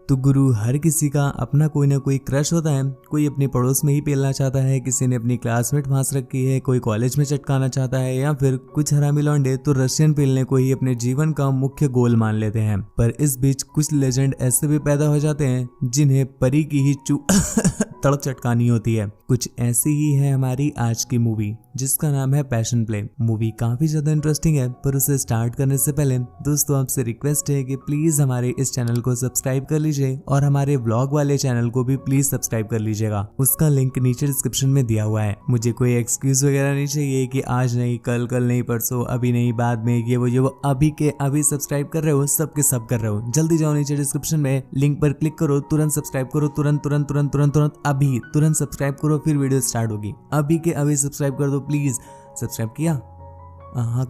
तो गुरु, हर किसी का अपना कोई ना कोई क्रश होता है। कोई अपने पड़ोस में ही पेलना चाहता है, किसी ने अपनी क्लासमेट फांस रखी है, कोई कॉलेज में चटकाना चाहता है, या फिर कुछ हरामी लौंडे तो रशियन पेलने को ही अपने जीवन का मुख्य गोल मान लेते हैं। पर इस बीच कुछ लेजेंड ऐसे भी पैदा हो जाते हैं जिन्हें परी की ही तड़प चटकानी होती है। कुछ ऐसी ही है हमारी आज की मूवी, जिसका नाम है पैशन प्ले। मूवी काफी ज्यादा इंटरेस्टिंग है, पर उसे स्टार्ट करने से पहले दोस्तों आपसे रिक्वेस्ट है कि प्लीज हमारे इस चैनल को सब्सक्राइब कर लीजिए और हमारे व्लॉग वाले चैनल को भी प्लीज सब्सक्राइब कर लीजिएगा। उसका लिंक नीचे डिस्क्रिप्शन में दिया हुआ है। मुझे कोई एक्सक्यूज वगैरह नहीं चाहिए कि आज नहीं, कल नहीं, परसों, अभी नहीं, बाद में, ये वो अभी के अभी सब्सक्राइब कर रहे हो, सब के सब कर रहे हो। जल्दी जाओ नीचे डिस्क्रिप्शन में लिंक पर क्लिक करो, तुरंत सब्सक्राइब करो, तुरंत तुरंत तुरंत तुरंत तुरंत अभी तुरंत सब्सक्राइब करो, फिर वीडियो स्टार्ट होगी। अभी के अभी सब्सक्राइब कर दो प्लीज। सब्सक्राइब किया? हाँ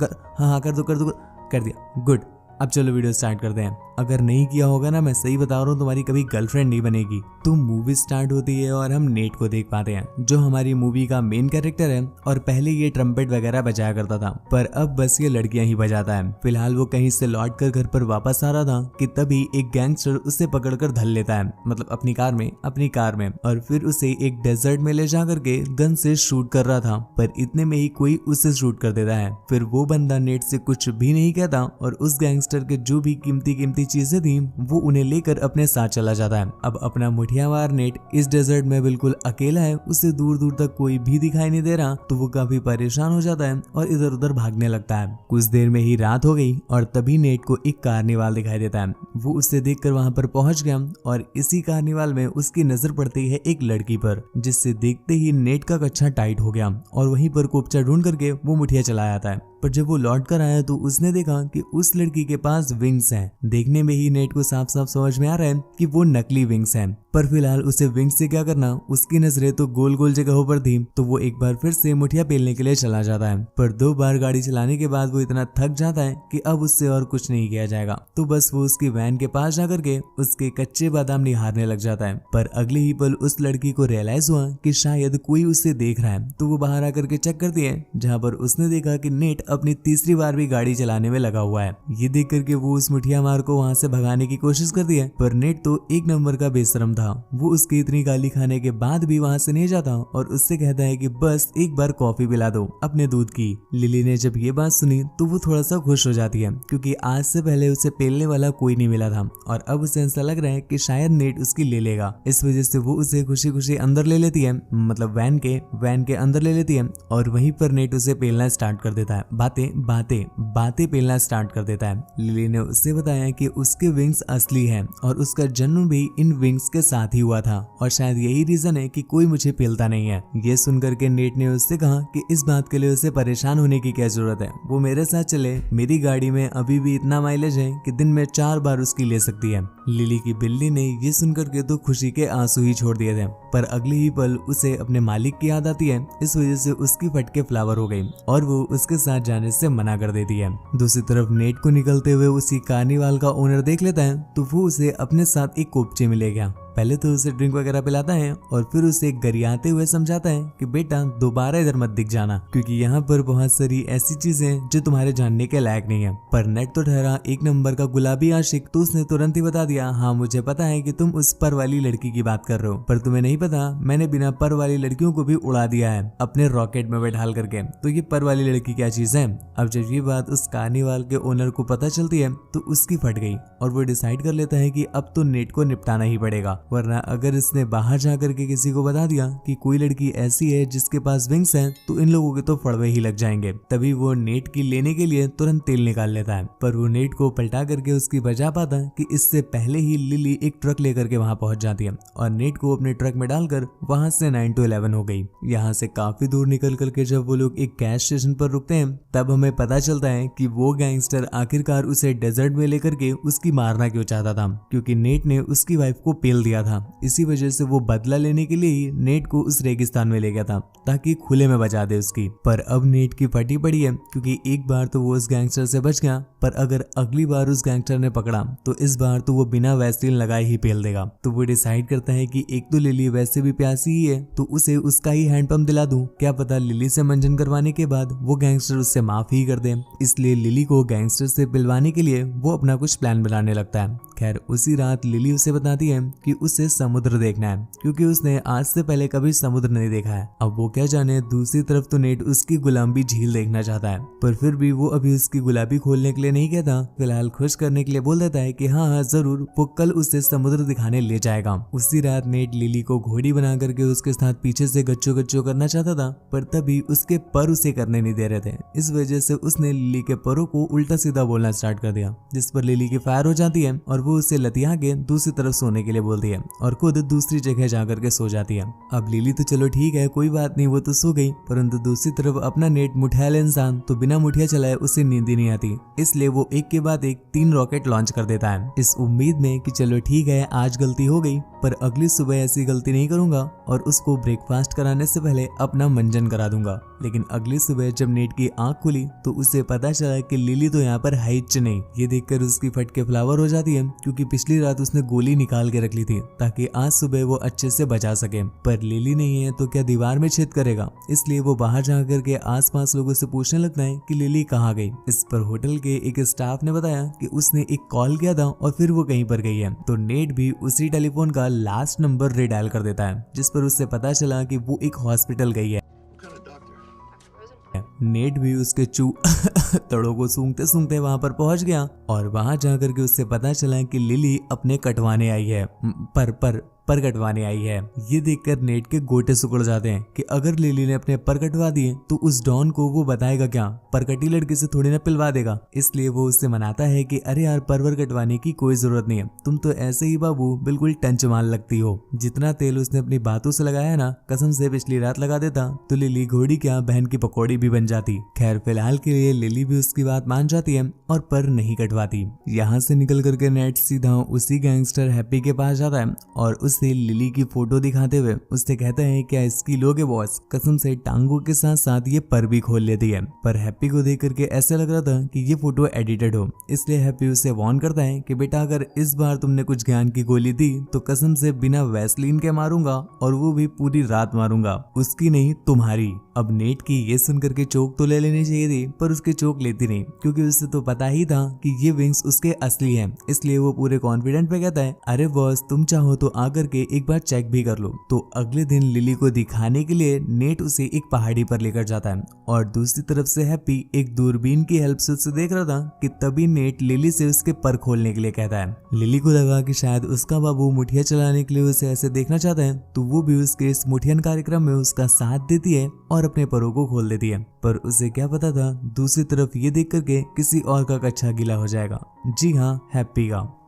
कर दो, कर दिया, गुड। अब चलो वीडियो स्टार्ट करते हैं। अगर नहीं किया होगा ना, मैं सही बता रहा हूँ, तुम्हारी कभी गर्लफ्रेंड नहीं बनेगी। तो मूवी स्टार्ट होती है और हम नेट को देख पाते हैं, जो हमारी मूवी का मेन कैरेक्टर है। और पहले ये ट्रम्पेट वगैरह बजाया करता था, पर अब बस ये लड़कियां ही बजाता है। फिलहाल वो कहीं से लौट कर घर पर वापस आ रहा था कि तभी एक गैंगस्टर उसे पकड़कर धर लेता है, मतलब अपनी कार में, और फिर उसे एक डेजर्ट में ले जा करके गन से शूट कर रहा था। पर इतने में ही कोई उसे शूट कर देता है। फिर वो बंदा नेट से कुछ भी नहीं कहता और उस गैंगस्टर के जो भी कीमती चीजें थी वो उन्हें लेकर अपने साथ चला जाता है। अब अपना मुठियावार नेट इस डेजर्ट में बिल्कुल अकेला है, उसे दूर दूर तक कोई भी दिखाई नहीं दे रहा। तो वो काफी परेशान हो जाता है और इधर उधर भागने लगता है। कुछ देर में ही रात हो गई और तभी नेट को एक कार्निवाल दिखाई देता है। वो उसे देखकर वहां पर पहुंच गया और इसी कार्निवाल में उसकी नजर पड़ती है एक लड़की पर, जिससे देखते ही नेट का कच्छा टाइट हो गया और वहीं पर कोपचा ढूंढ करके वो मुठिया चला जाता है। पर जब वो लौट कर आया तो उसने देखा कि उस लड़की के पास विंग्स हैं। देखने में ही नेट को साफ साफ समझ में आ रहा है कि वो नकली विंग्स हैं। पर फिलहाल उसे विंग्स से क्या करना, उसकी नजरें तो गोल गोल जगहों पर थी। तो वो एक बार फिर से मुठिया पेलने के लिए चला जाता है। पर 2 बार गाड़ी चलाने के बाद वो इतना थक जाता है कि अब उससे और कुछ नहीं किया जाएगा। तो बस वो उसकी वैन के पास जाकर के उसके कच्चे बादाम निहारने लग जाता है। पर अगले ही पल उस लड़की को रियलाइज हुआ कि शायद कोई उसे देख रहा है। तो वो बाहर आकर के चेक करती है, जहाँ पर उसने देखा कि नेट अपनी तीसरी बार भी गाड़ी चलाने में लगा हुआ है। ये देख करके वो उस मुठिया मार को वहां से भगाने की कोशिश करती है। पर नेट तो एक नंबर का बेशरम था। वो उसकी इतनी गाली खाने के बाद भी वहां से नहीं जाता और उससे कहता है कि बस एक बार कॉफी पिला दो अपने दूध की। लिली ने जब ये बात सुनी तो वो थोड़ा सा खुश हो जाती है, क्योंकि आज से पहले उसे पेलने वाला कोई नहीं मिला था और अब उसे ऐसा लग रहा है कि शायद नेट उसकी ले लेगा। इस वजह से वो उसे खुशी खुशी अंदर ले लेती है, मतलब वैन के अंदर ले लेती है। और वहीं पर नेट उसे पेलना स्टार्ट कर देता है, बातें पेलना स्टार्ट कर देता है। लिली ने उससे बताया कि उसके विंग्स असली हैं और उसका जन्म भी इन विंग्स के साथ ही हुआ था और शायद यही रीजन है कि कोई मुझे पेलता नहीं है। ये सुनकर के नेट ने उससे कहा कि इस बात के लिए उसे परेशान होने की क्या जरूरत है, वो मेरे साथ चले। मेरी गाड़ी में अभी भी इतना माइलेज है कि दिन में 4 बार उसकी ले सकती है। लिली की बिल्ली ने ये सुनकर के तो खुशी के आंसू ही छोड़ दिए थे। पर अगले ही पल उसे अपने मालिक की याद आती है। इस वजह से उसकी फटके फ्लावर हो गई और वो उसके साथ जाने से मना कर देती है। दूसरी तरफ नेट को निकलते हुए उसी कार्निवाल का ओनर देख लेता है, तो वो उसे अपने साथ एक कोपचे में ले गया। पहले तो उसे ड्रिंक वगैरह पिलाता है और फिर उसे गरियाते हुए समझाता है कि बेटा दोबारा इधर मत दिख जाना, क्योंकि यहाँ पर बहुत सारी ऐसी चीजें जो तुम्हारे जानने के लायक नहीं है। पर नेट तो ठहरा एक नंबर का गुलाबी आशिक, तो उसने तुरंत ही बता दिया, हाँ मुझे पता है कि तुम उस पर वाली लड़की की बात कर रहे हो, पर तुम्हें नहीं पता मैंने बिना पर वाली लड़कियों को भी उड़ा दिया है अपने रॉकेट में बैठाल करके। तो ये पर वाली लड़की क्या चीज है? अब जब ये बात उस कार्निवाल के ओनर को पता चलती है तो उसकी फट गई और वो डिसाइड कर लेता है कि अब तो नेट को निपटाना ही पड़ेगा, वरना अगर इसने बाहर जाकर के किसी को बता दिया कि कोई लड़की ऐसी है जिसके पास विंग्स हैं, तो इन लोगों के तो फड़वे ही लग जाएंगे। तभी वो नेट की लेने के लिए तुरंत तेल निकाल लेता है, पर वो नेट को पलटा करके उसकी बचा पाता कि इससे पहले ही लिली एक ट्रक लेकर के वहां पहुंच जाती है और नेट को अपने ट्रक में डालकर वहां से 9 to 11 हो गई। यहाँ से काफी दूर निकल करके जब वो लोग एक गैस स्टेशन पर रुकते हैं, तब हमें पता चलता है कि वो गैंगस्टर आखिरकार उसे डेजर्ट में लेकर के उसकी मारना क्यों चाहता था, क्योंकि नेट ने उसकी वाइफ को पेल दिया दिया था। इसी वजह से वो बदला लेने के लिए ही नेट को उस रेगिस्तान में ले गया था ताकि खुले में बचा दे उसकी। पर अब नेट की फटी पड़ी है क्योंकि एक बार तो वो उस गैंगस्टर से बच गया, पर अगर अगली बार उस गैंगस्टर ने पकड़ा तो इस बार तो वो बिना वैसलीन लगाए ही पेल देगा। तो वो डिसाइड करता है कि एक तो लिली वैसे भी प्यासी ही है तो उसे उसका ही हैंडपंप दिला दूं, क्या पता लिली से मंजन करवाने के बाद वो गैंगस्टर उससे माफ ही कर दे। इसलिए लिली को गैंगस्टर से पिलवाने के लिए वो अपना कुछ प्लान बनाने लगता है। खैर उसी रात लिली उसे बताती है कि उसे समुद्र देखना है क्योंकि उसने आज से पहले कभी समुद्र नहीं देखा है। अब वो क्या जाने, दूसरी तरफ तो नेट उसकी गुलाबी झील देखना चाहता है, पर फिर भी वो अभी उसकी गुलाबी खोलने के लिए नहीं कहता, फिलहाल खुश करने के लिए बोल देता है कि हाँ जरूर, वो कल उसे समुद्र दिखाने ले जाएगा। उसी रात नेट लिली को घोड़ी बना करके उसके साथ पीछे से गच्चो गच्चो करना चाहता था, पर तभी उसके पर उसे करने नहीं दे रहे थे। इस वजह से उसने लिली के परों को उल्टा सीधा बोलना स्टार्ट कर दिया, जिस पर लिली की फायर हो जाती है और वो उसे लतिया के दूसरी तरफ सोने के लिए बोलती है और खुद दूसरी जगह जाकर के सो जाती है। अब लिली तो चलो ठीक है कोई बात नहीं, वो तो सो गई, परंतु दूसरी तरफ अपना नेट मुठियाल इंसान तो बिना मुठिया चलाए उसे नींद ही नहीं आती। इसलिए वो एक के बाद एक 3 रॉकेट लॉन्च कर देता है इस उम्मीद में कि चलो ठीक है आज गलती हो गई, पर अगली सुबह ऐसी गलती नहीं करूंगा और उसको ब्रेकफास्ट कराने से पहले अपना मंजन करा दूंगा। लेकिन अगली सुबह जब नेट की आंख खुली तो उसे पता चला कि लिली तो यहाँ पर है ही नहीं। ये देखकर उसकी फटके फ्लावर हो जाती है क्योंकि पिछली रात उसने गोली निकाल के रख ली थी ताकि आज सुबह वो अच्छे से बचा सके, पर लिली नहीं है तो क्या दीवार में छेद करेगा। इसलिए वो बाहर जाकर के आसपास लोगों से पूछने लगता है कि लिली कहाँ गई। इस पर होटल के एक स्टाफ ने बताया कि उसने एक कॉल किया था और फिर वो कहीं पर गई है। तो नेट भी उसी टेलीफोन का लास्ट नंबर रिडायल कर देता है, जिस पर उससे पता चला कि वो एक हॉस्पिटल गई है। नेट भी उसके तड़ों को सूंघते सूंघते वहां पर पहुंच गया और वहां जाकर के उससे पता चला कि लिली अपने कटवाने आई है, पर कटवाने आई है। ये देखकर नेट के गोटे सुकड़ जाते हैं कि अगर लिली ने अपने पर कटवा दिए तो उस डॉन को वो बताएगा क्या, परकटी लड़की से थोड़ी ना पिलवा देगा। इसलिए वो उससे मनाता है कि अरे यार परवर कटवाने की कोई जरूरत नहीं है, तुम तो ऐसे ही बाबू बिल्कुल टंच माल लगती हो। जितना तेल उसने अपनी बातों से लगाया है ना, कसम से पिछली रात लगा देता तो लिली घोड़ी क्या बहन की पकौड़ी भी बन जाती। खैर फिलहाल के लिए लिली भी उसकी बात मान जाती है और पर नहीं कटवाती। यहाँ से निकल करके नेट सीधा उसी गैंगस्टर हैप्पी के पास जाता है और उसे लिली की फोटो दिखाते हुए उससे कहता है क्या इसकी लोगे बॉस। कसम से टांगों के साथ साथ ये पर भी खोल लेती है, पर हैप्पी को देख करके ऐसा लग रहा था कि ये फोटो एडिटेड हो। इसलिए हैप्पी उसे वार्न करता है कि बेटा अगर इस बार तुमने कुछ ज्ञान की गोली दी तो कसम से बिना वैसलीन के मारूंगा और वो भी पूरी रात मारूंगा, उसकी नहीं तुम्हारी। अब नेट की ये सुनकर के चोक तो ले लेनी चाहिए थी, पर उसके चोक लेती नहीं क्योंकि उसे तो पता ही था कि ये विंग्स उसके असली हैं। इसलिए वो पूरे कॉन्फिडेंट में कहता है अरे बॉस तुम चाहो तो आकर के एक बार चेक भी कर लो। तो अगले दिन लिली को दिखाने के लिए नेट उसे एक पहाड़ी पर लेकर जाता है और दूसरी तरफ से हैप्पी एक दूरबीन की हेल्प से उसे देख रहा था कि तभी नेट लिली से उसके पर खोलने के लिए कहता है। लिली को लगा कि शायद उसका बाबू मुठिया चलाने के लिए उसे ऐसे देखना चाहता है, तो वो भी उसके इस मुठियन कार्यक्रम में उसका साथ देती है और अपने परों को खोल देती है। पर उसे क्या पता था दूसरी तरफ ये देख करके किसी और का कच्चा गीला हो जाएगा। जी हाँ,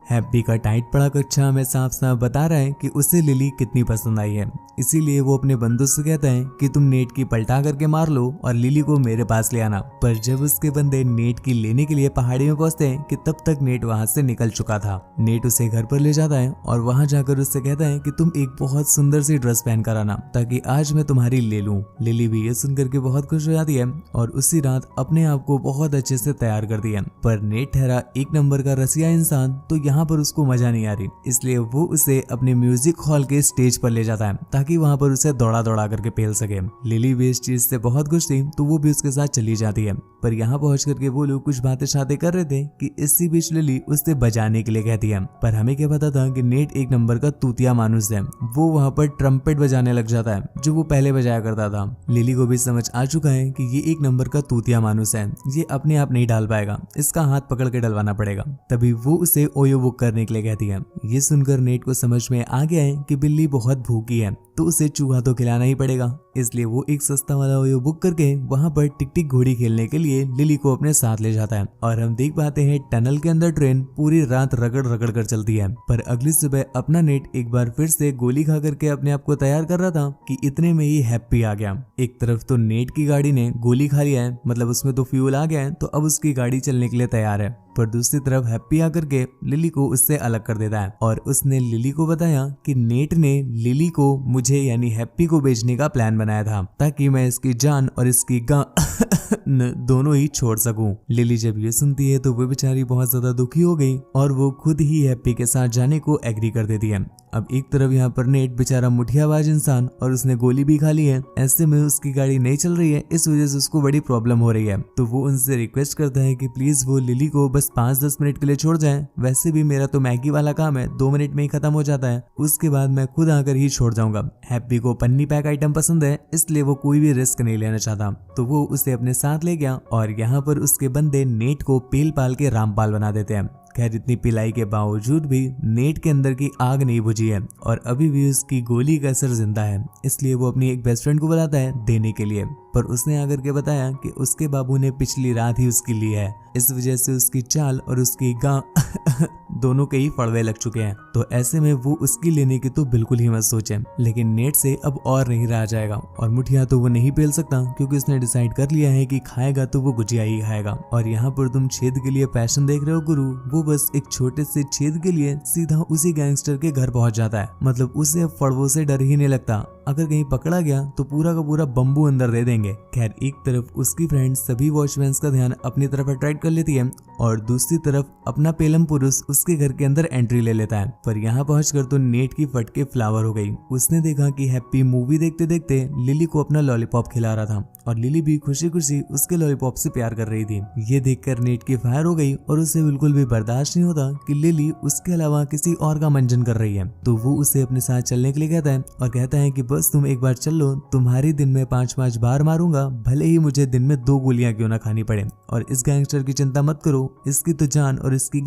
हैप्पी का टाइट पड़ा कच्चा हमें साफ साफ बता रहा है कि उसे लिली कितनी पसंद आई है। इसीलिए वो अपने बंदूक से कहता है कि तुम नेट की पलटा करके मार लो और लिली को मेरे पास ले आना। पर जब उसके बंदे नेट की लेने के लिए पहाड़ी में पहुंचते हैं कि तब तक नेट वहां से निकल चुका था। नेट उसे घर पर ले जाता है और वहां जाकर उससे कहता है कि तुम एक बहुत सुंदर सी ड्रेस पहन कर आना ताकि आज मैं तुम्हारी ले लूं। लिली भी ये सुनकर के बहुत खुश हो जाती है और उसी रात अपने आप को बहुत अच्छे से तैयार कर दिया। पर नेट ठहरा एक नंबर का रसिया इंसान, तो यहाँ पर उसको मजा नहीं आ रही, इसलिए वो उसे अपने म्यूजिक हॉल के स्टेज पर ले जाता है ताकि वहां पर उसे दौड़ा दौड़ा करके पेल सके। लिली भी इस चीज से बहुत खुश थी तो वो भी उसके साथ चली जाती है। पर यहाँ पहुंच करके वो लोग कुछ बातें शाते कर रहे थे कि इसी बीच लिली उससे बजाने के लिए कहती है। पर हमें क्या पता था कि नेट एक नंबर का तूतिया मानुस है। वो वहां पर ट्रम्पेट बजाने लग जाता है जो वो पहले बजाया करता था। लिली को भी समझ आ चुका है कि ये एक नंबर का तूतिया मानुस है, ये अपने आप नहीं डाल पाएगा, इसका हाथ पकड़ के डलवाना पड़ेगा। तभी वो उसे ओयो बुक करने के लिए कहती है। ये सुनकर नेट को समझ में आ गया है कि बिल्ली बहुत भूखी है, तो उसे चूहा तो खिलाना ही पड़ेगा। इसलिए वो एक सस्ता वाला ओयो बुक करके वहां पर टिक टिक घोड़ी खेलने के लिए लिली को अपने साथ ले जाता है। और हम देख पाते हैं टनल के अंदर ट्रेन पूरी रात रगड़ रगड़ कर चलती है। पर अगली सुबह अपना नेट एक बार फिर से गोली खा करके अपने आप को तैयार कर रहा था कि इतने में ही हैप्पी आ गया। एक तरफ तो नेट की गाड़ी ने गोली खा लिया है, मतलब उसमें तो फ्यूल आ गया है, तो अब उसकी गाड़ी चलने के लिए तैयार है। पर दूसरी तरफ हैप्पी आकर के लिली को उससे अलग कर देता है और उसने लिली को बताया कि नेट ने लिली को मुझे यानी हैप्पी को बेचने का प्लान बनाया था ताकि मैं इसकी जान और इसकी दोनों ही छोड़ सकूं। लिली जब ये सुनती है तो वो बेचारी बहुत ज्यादा दुखी हो गई और वो खुद ही हैप्पी के साथ जाने को एग्री कर देती है। अब एक तरफ यहाँ पर नेट बेचारा मुठियाबाज इंसान और उसने गोली भी खा ली है, ऐसे में उसकी गाड़ी नहीं चल रही है, इस वजह से उसको बड़ी प्रॉब्लम हो रही है। तो वो उनसे रिक्वेस्ट करता है कि प्लीज वो लिली को बस 5-10 मिनट के लिए छोड़ जाए। वैसे भी मेरा तो मैगी वाला काम है, 2 मिनट में ही खत्म हो जाता है, उसके बाद मैं खुद आकर ही छोड़ जाऊंगा। हैप्पी को पन्नी पैक आइटम पसंद है, इसलिए वो कोई भी रिस्क नहीं लेना चाहता। तो वो उसे अपने साथ ले गया और यहाँ पर उसके बंदे नेट को पेल पाल के रामपाल बना देते हैं। खैर इतनी पिलाई के बावजूद भी नेट के अंदर की आग नहीं बुझी है और अभी भी उसकी गोली का असर जिंदा है। इसलिए वो अपनी एक बेस्ट फ्रेंड को बुलाता है देने के लिए, पर उसने आकर के बताया कि उसके बाबू ने पिछली रात ही उसकी ली है, इस वजह से उसकी चाल और उसकी दोनों के ही फड़वे लग चुके हैं। तो ऐसे में वो उसकी लेने की तो बिल्कुल ही मत सोचे। लेकिन नेट से अब और नहीं रहा जाएगा और मुठिया तो वो नहीं पेल सकता क्योंकि उसने डिसाइड कर लिया है कि खाएगा तो वो गुजिया ही खाएगा। और यहाँ पर तुम छेद के लिए पैशन देख रहे हो गुरु, वो बस एक छोटे से छेद के लिए सीधा उसी गैंगस्टर के घर पहुंच जाता है। मतलब उसे फड़वों से डर ही नहीं लगता, अगर कहीं पकड़ा गया तो पूरा का पूरा बम्बू अंदर दे देंगे। खैर एक तरफ उसकी फ्रेंड सभी वॉचमैन का ध्यान अपनी तरफ अट्रैक्ट कर लेती है और दूसरी तरफ अपना पेलम पुरुष उसके घर के अंदर एंट्री ले लेता है। पर यहाँ पहुंचकर तो नेट की फटके फ्लावर हो गई। उसने देखा कि हैप्पी मूवी देखते देखते लिली को अपना लॉलीपॉप खिला रहा था और लिली भी खुशी खुशी उसके लॉलीपॉप से प्यार कर रही थी। ये देखकर नेट की फायर हो गई और उसे बिल्कुल भी बर्दाश्त नहीं होता कि लिली उसके अलावा किसी और का मंजन कर रही है। तो वो उसे अपने साथ चलने के लिए कहता है और कहता है कि बस तुम एक बार चल लो, तुम्हारी दिन में 5-5 बार मारूंगा, भले ही मुझे दिन में 2 गोलियां क्यों ना खानी पड़े। और इस गैंगस्टर की चिंता मत करो, इसकी तो जान और इसकी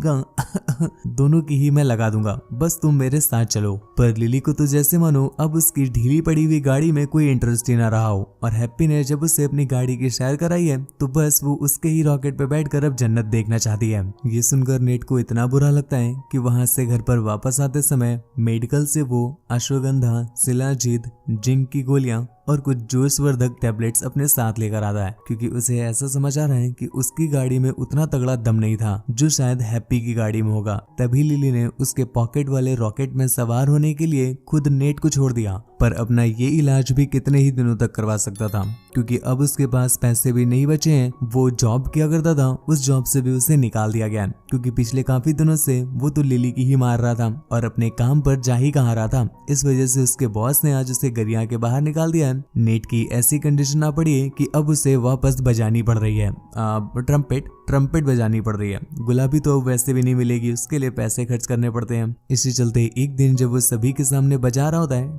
दोनों की ही मैं लगा दूंगा, बस तुम मेरे साथ चलो। पर लिली को तो जैसे मानो अब उसकी ढीली पड़ी हुई गाड़ी में कोई इंटरेस्ट ही ना रहा हो और हैप्पी ने जब उससे अपनी गाड़ी की सैर कराई है तो बस वो उसके ही रॉकेट पे बैठकर अब जन्नत देखना चाहती है। ये सुनकर नेट को इतना बुरा लगता है कि वहां से घर पर वापस आते समय मेडिकल से वो अश्वगंधा, शिलाजीत, जिंक की गोलियां और कुछ जोशवर्धक टैबलेट्स अपने साथ लेकर आता है क्योंकि उसे ऐसा समझ आ रहा है कि उसकी गाड़ी में उतना तगड़ा दम नहीं था जो शायद हैप्पी की गाड़ी में होगा। तभी लिली ने उसके पॉकेट वाले रॉकेट में सवार होने के लिए खुद नेट को छोड़ दिया। पर अपना ये इलाज भी कितने ही दिनों तक करवा सकता था क्योंकि अब उसके पास पैसे भी नहीं बचे हैं। वो जॉब किया करता था, उस जॉब से भी उसे निकाल दिया गया क्योंकि पिछले काफी दिनों से वो तो लिली की ही मार रहा था और अपने काम पर जा ही कहाँ रहा था। इस वजह से उसके बॉस ने आज उसे गरिया के बाहर निकाल दिया। नेट की ऐसी कंडीशन आ पड़ी है कि अब उसे वापस बजानी पड़ रही है, ट्रम्पेट बजानी पड़ रही है। गुलाबी तो वैसे भी नहीं मिलेगी, उसके लिए पैसे खर्च करने पड़ते हैं। इसी चलते एक दिन जब वो सभी के सामने बजा रहा होता है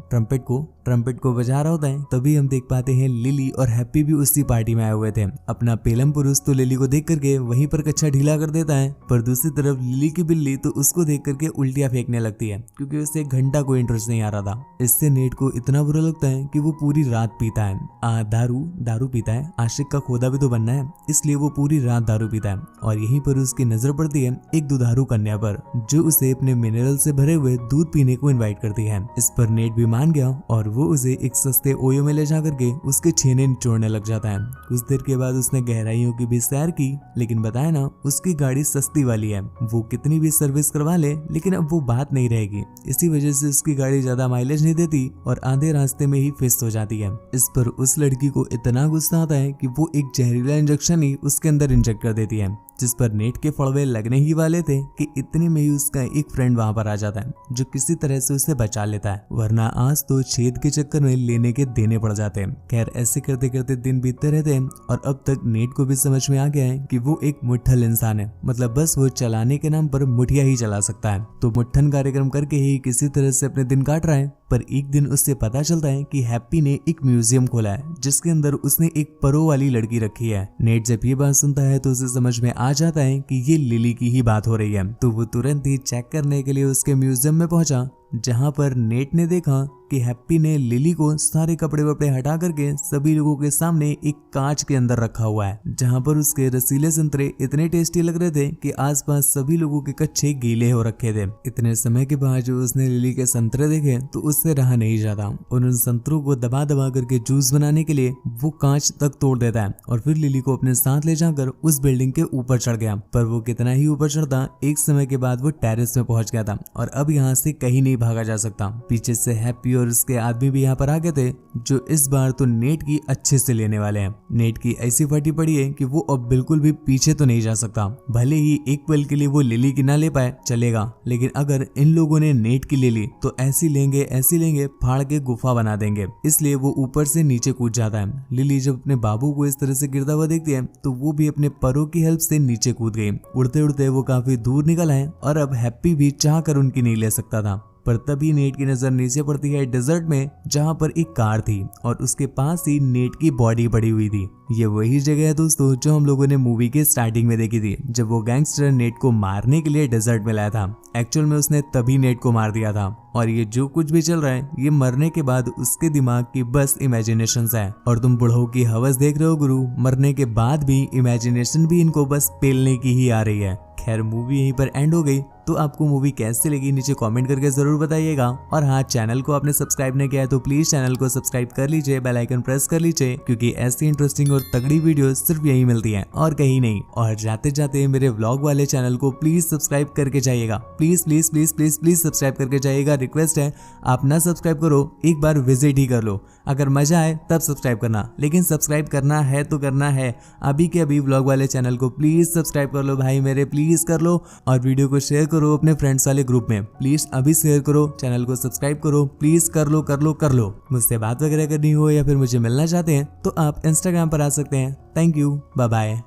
ट्रम्पेट को बजा रहा होता है, तभी हम देख पाते हैं लिली और हैप्पी भी उसी पार्टी में आए हुए थे। अपना पेलम पुरुष तो लिली को देख करके वहीं पर कच्चा ढीला कर देता है, पर दूसरी तरफ लिली की बिल्ली तो उसको देख करके उल्टियां फेंकने लगती है क्योंकि उसे 1 घंटा कोई इंटरेस्ट नहीं आ रहा था। इससे नेट को इतना बुरा लगता है कि वो पूरी रात पीता है, दारू पीता है। आशिक का खोदा भी तो बनना है, इसलिए वो पूरी रात दारू पीता है। और यहीं पर उसकी नजर पड़ती है एक दुधारू कन्या पर जो उसे अपने मिनरल से भरे हुए दूध पीने को इनवाइट करती है। इस पर नेट भी मान गया और वो उसे एक सस्ते ओयो में ले जा करके उसके छेने निचोड़ने लग जाता है। कुछ देर के बाद उसने गहराइयों की भी सैर की, लेकिन बताया ना उसकी गाड़ी सस्ती वाली है, वो कितनी भी सर्विस करवा ले लेकिन अब वो बात नहीं रहेगी। इसी वजह से उसकी गाड़ी ज्यादा माइलेज नहीं देती और आधे रास्ते में ही फिस्ट हो जाती है। इस पर उस लड़की को इतना गुस्सा आता है कि वो एक जहरीला इंजेक्शन ही उसके अंदर इंजेक्ट कर देती है, जिस पर नेट के फड़वे लगने ही वाले थे कि इतने में ही उसका एक फ्रेंड वहां पर आ जाता है जो किसी तरह से उसे बचा लेता है, वरना आज तो छेद के चक्कर में लेने के देने पड़ जाते हैं। खैर ऐसे करते करते दिन बीतते रहते हैं और अब तक नेट को भी समझ में आ गया है कि वो एक मुट्ठल इंसान है, मतलब बस वो चलाने के नाम पर मुठिया ही चला सकता है। तो मुट्ठन कार्यक्रम करके ही किसी तरह से अपने दिन काट रहा है। पर एक दिन उससे पता चलता है कि हैप्पी ने एक म्यूजियम खोला है जिसके अंदर उसने एक परो वाली लड़की रखी है। नेट जब ये बात सुनता है तो उसे समझ में आ जाता है कि ये लिली की ही बात हो रही है, तो वो तुरंत ही चेक करने के लिए उसके म्यूजियम में पहुंचा। जहाँ पर नेट ने देखा कि हैप्पी ने लिली को सारे कपड़े वपड़े हटा करके सभी लोगों के सामने एक कांच के अंदर रखा हुआ है, जहाँ पर उसके रसीले संतरे इतने टेस्टी लग रहे थे कि आसपास सभी लोगों के कच्चे गीले हो रखे थे। इतने समय के बाद जो उसने लिली के संतरे देखे तो उससे रहा नहीं जाता और उन संतरों को दबा दबा करके जूस बनाने के लिए वो कांच तक तोड़ देता है और फिर लिली को अपने साथ ले जाकर उस बिल्डिंग के ऊपर चढ़ गया। पर वो कितना ही ऊपर चढ़ता, एक समय के बाद वो टेरेस में पहुंच गया था और अब यहाँ से कहीं नहीं भागा जा सकता। पीछे से हैप्पी और उसके आदमी भी यहाँ पर आ गए थे, जो इस बार तो नेट की अच्छे से लेने वाले हैं। नेट की ऐसी फटी पड़ी है कि वो अब बिल्कुल भी पीछे तो नहीं जा सकता। भले ही एक पल के लिए वो लिली की ना ले पाए चलेगा, लेकिन अगर इन लोगों ने नेट की ले ली तो ऐसी लेंगे फाड़ के गुफा बना देंगे। इसलिए वो ऊपर से नीचे कूद जाता है। लिली जब अपने बाबू को इस तरह से गिरता हुआ देखती है तो वो भी अपने परों की हेल्प से नीचे कूद गई। उड़ते उड़ते वो काफी दूर निकल आए और अब हैप्पी भी चाह कर उनकी नहीं ले सकता था। पर तभी नेट की नजर नीचे पड़ती है डेजर्ट में, जहां पर एक कार थी और उसके पास ही नेट की बॉडी पड़ी हुई थी। ये वही जगह है दोस्तों जो हम लोगों ने मूवी के स्टार्टिंग में देखी थी, जब वो गैंगस्टर नेट को मारने के लिए डेजर्ट में लाया था। एक्चुअल में उसने तभी नेट को मार दिया था और ये जो कुछ भी चल रहा है ये मरने के बाद उसके दिमाग की बस इमेजिनेशंस है। और तुम बुढ़ऊ की हवस देख रहे हो गुरु, मरने के बाद भी इमेजिनेशन भी इनको बस पेलने की ही आ रही है। खैर मूवी यहीं पर एंड हो गई। तो आपको मूवी कैसी लगी नीचे कमेंट करके जरूर बताइएगा। और हाँ, चैनल को आपने सब्सक्राइब नहीं किया है तो प्लीज चैनल को सब्सक्राइब कर लीजिए, बेल आइकन प्रेस कर लीजिए, क्योंकि ऐसी इंटरेस्टिंग और तगड़ी वीडियो सिर्फ यही मिलती है और कहीं नहीं। और जाते जाते मेरे व्लॉग वाले चैनल को प्लीज सब्सक्राइब करके जाइएगा। Please please please please please subscribe करके जाइएगा। रिक्वेस्ट है, आप ना सब्सक्राइब करो एक बार विजिट ही कर लो। अगर मजा आए तब सब्सक्राइब करना, लेकिन सब्सक्राइब करना है तो करना है। अभी के अभी व्लॉग वाले चैनल को प्लीज सब्सक्राइब कर लो भाई मेरे, प्लीज कर लो। और वीडियो को शेयर करो अपने फ्रेंड्स वाले ग्रुप में, प्लीज अभी शेयर करो। चैनल को सब्सक्राइब करो प्लीज, कर लो कर लो कर लो। मुझसे बात वगैरह करनी हो या फिर मुझे मिलना चाहते हैं तो आप इंस्टाग्राम पर आ सकते हैं। Thank you, bye bye.